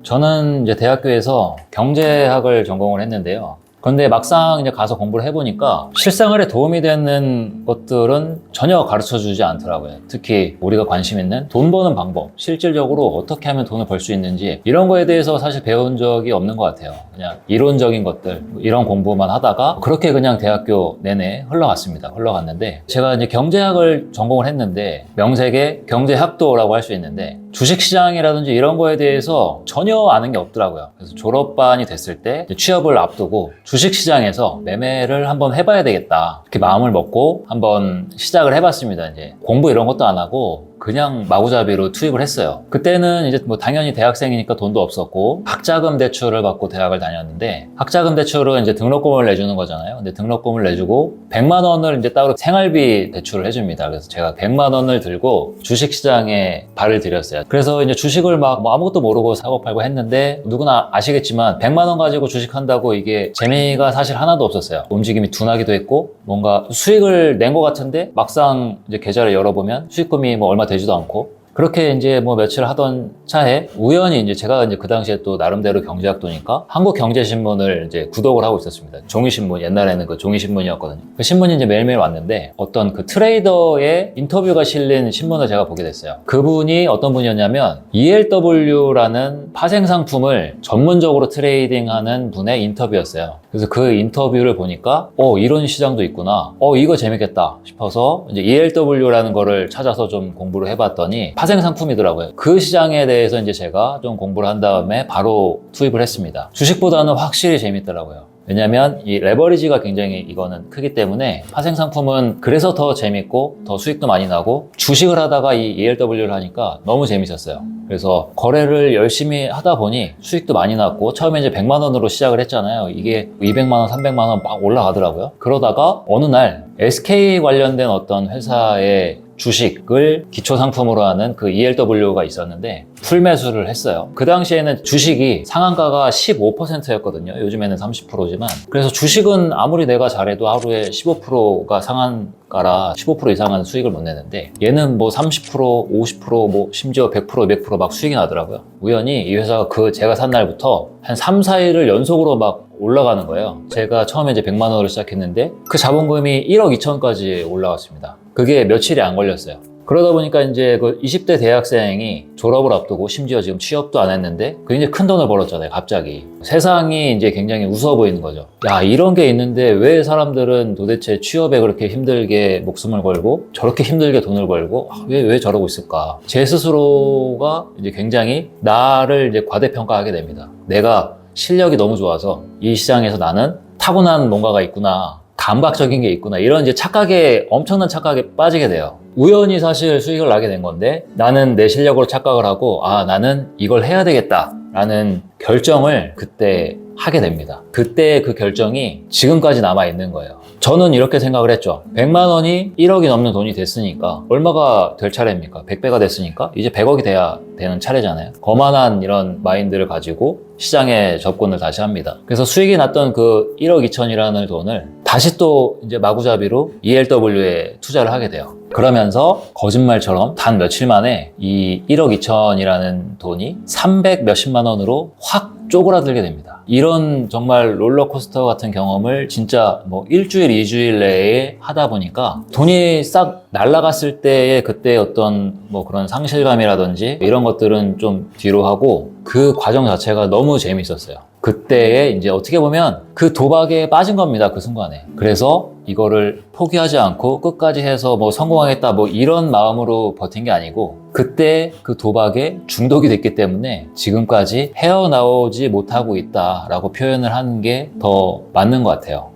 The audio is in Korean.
저는 이제 대학교에서 경제학을 전공을 했는데요. 그런데 막상 이제 가서 공부를 해보니까 실생활에 도움이 되는 것들은 전혀 가르쳐 주지 않더라고요. 특히 우리가 관심 있는 돈 버는 방법, 실질적으로 어떻게 하면 돈을 벌 수 있는지 이런 거에 대해서 사실 배운 적이 없는 것 같아요. 그냥 이론적인 것들, 이런 공부만 하다가 그렇게 그냥 대학교 내내 흘러갔는데 제가 이제 경제학을 전공을 했는데 명색에 경제학도라고 할 수 있는데 주식시장이라든지 이런 거에 대해서 전혀 아는 게 없더라고요. 그래서 졸업반이 됐을 때 취업을 앞두고 주식시장에서 매매를 한번 해봐야 되겠다 이렇게 마음을 먹고 한번 시작을 해봤습니다. 이제 공부 이런 것도 안 하고 그냥 마구잡이로 투입을 했어요. 그때는 이제 뭐 당연히 대학생이니까 돈도 없었고 학자금 대출을 받고 대학을 다녔는데 학자금 대출은 이제 등록금을 내주는 거잖아요. 근데 등록금을 내주고 100만 원을 이제 따로 생활비 대출을 해줍니다. 그래서 제가 100만 원을 들고 주식시장에 발을 들였어요. 그래서 이제 주식을 막 뭐 아무것도 모르고 사고 팔고 했는데 누구나 아시겠지만 100만 원 가지고 주식한다고 이게 재미가 사실 하나도 없었어요. 움직임이 둔하기도 했고 뭔가 수익을 낸 것 같은데 막상 이제 계좌를 열어보면 수익금이 뭐 얼마 되지도 않고 그렇게 이제 뭐 며칠 하던 차에 우연히 이제 제가 이제 그 당시에 또 나름대로 경제학도니까 한국경제신문을 이제 구독을 하고 있었습니다. 종이신문, 옛날에는 그 종이신문이었거든요. 그 신문이 이제 매일매일 왔는데 어떤 그 트레이더의 인터뷰가 실린 신문을 제가 보게 됐어요. 그분이 어떤 분이었냐면 ELW라는 파생상품을 전문적으로 트레이딩하는 분의 인터뷰였어요. 그래서 그 인터뷰를 보니까 이런 시장도 있구나. 이거 재밌겠다 싶어서 이제 ELW라는 거를 찾아서 좀 공부를 해봤더니 파생 상품이더라고요. 그 시장에 대해서 이제 제가 좀 공부를 한 다음에 바로 투입을 했습니다. 주식보다는 확실히 재밌더라고요. 왜냐면 이 레버리지가 굉장히 이거는 크기 때문에 파생 상품은 그래서 더 재밌고 더 수익도 많이 나고 주식을 하다가 이 ELW를 하니까 너무 재밌었어요. 그래서 거래를 열심히 하다 보니 수익도 많이 났고 처음에 이제 100만 원으로 시작을 했잖아요. 이게 200만 원, 300만 원 막 올라가더라고요. 그러다가 어느 날 SK 관련된 어떤 회사의 주식을 기초 상품으로 하는 그 ELW가 있었는데 풀매수를 했어요. 그 당시에는 주식이 상한가가 15%였거든요. 요즘에는 30%지만. 그래서 주식은 아무리 내가 잘해도 하루에 15%가 상한가라 15% 이상은 수익을 못 내는데 얘는 뭐 30%, 50%, 뭐 심지어 100%, 200% 막 수익이 나더라고요. 우연히 이 회사가 제가 산 날부터 한 3, 4일을 연속으로 막 올라가는 거예요. 제가 처음에 이제 100만 원으로 시작했는데 그 자본금이 1억 2천까지 올라갔습니다. 그게 며칠이 안 걸렸어요. 그러다 보니까 이제 그 20대 대학생이 졸업을 앞두고 심지어 지금 취업도 안 했는데 굉장히 큰 돈을 벌었잖아요, 갑자기. 세상이 이제 굉장히 우스워 보이는 거죠. 야, 이런 게 있는데 왜 사람들은 도대체 취업에 그렇게 힘들게 목숨을 걸고 저렇게 힘들게 돈을 벌고 왜 저러고 있을까? 제 스스로가 이제 굉장히 나를 이제 과대평가하게 됩니다. 내가 실력이 너무 좋아서 이 시장에서 나는 타고난 뭔가가 있구나. 감각적인 게 있구나. 이런 이제 엄청난 착각에 빠지게 돼요. 우연히 사실 수익을 나게 된 건데 나는 내 실력으로 착각을 하고 나는 이걸 해야 되겠다 라는 결정을 그때 하게 됩니다. 그때 그 결정이 지금까지 남아있는 거예요. 저는 이렇게 생각을 했죠. 100만 원이 1억이 넘는 돈이 됐으니까 얼마가 될 차례입니까? 100배가 됐으니까 이제 100억이 돼야 되는 차례잖아요. 거만한 이런 마인드를 가지고 시장에 접근을 다시 합니다. 그래서 수익이 났던 그 1억 2천이라는 돈을 다시 또 이제 마구잡이로 ELW에 투자를 하게 돼요. 그러면서 거짓말처럼 단 며칠 만에 이 1억 2천이라는 돈이 300 몇십만 원으로 확 쪼그라들게 됩니다. 이런 정말 롤러코스터 같은 경험을 진짜 뭐 일주일, 2주일 내에 하다 보니까 돈이 싹 날아갔을 때의 그때 어떤 뭐 그런 상실감이라든지 이런 것들은 좀 뒤로 하고 그 과정 자체가 너무 재밌었어요. 그때에 이제 어떻게 보면 그 도박에 빠진 겁니다. 그 순간에. 그래서 이거를 포기하지 않고 끝까지 해서 뭐 성공하겠다 뭐 이런 마음으로 버틴 게 아니고 그때 그 도박에 중독이 됐기 때문에 지금까지 헤어나오지 못하고 있다라고 표현을 하는 게 더 맞는 것 같아요.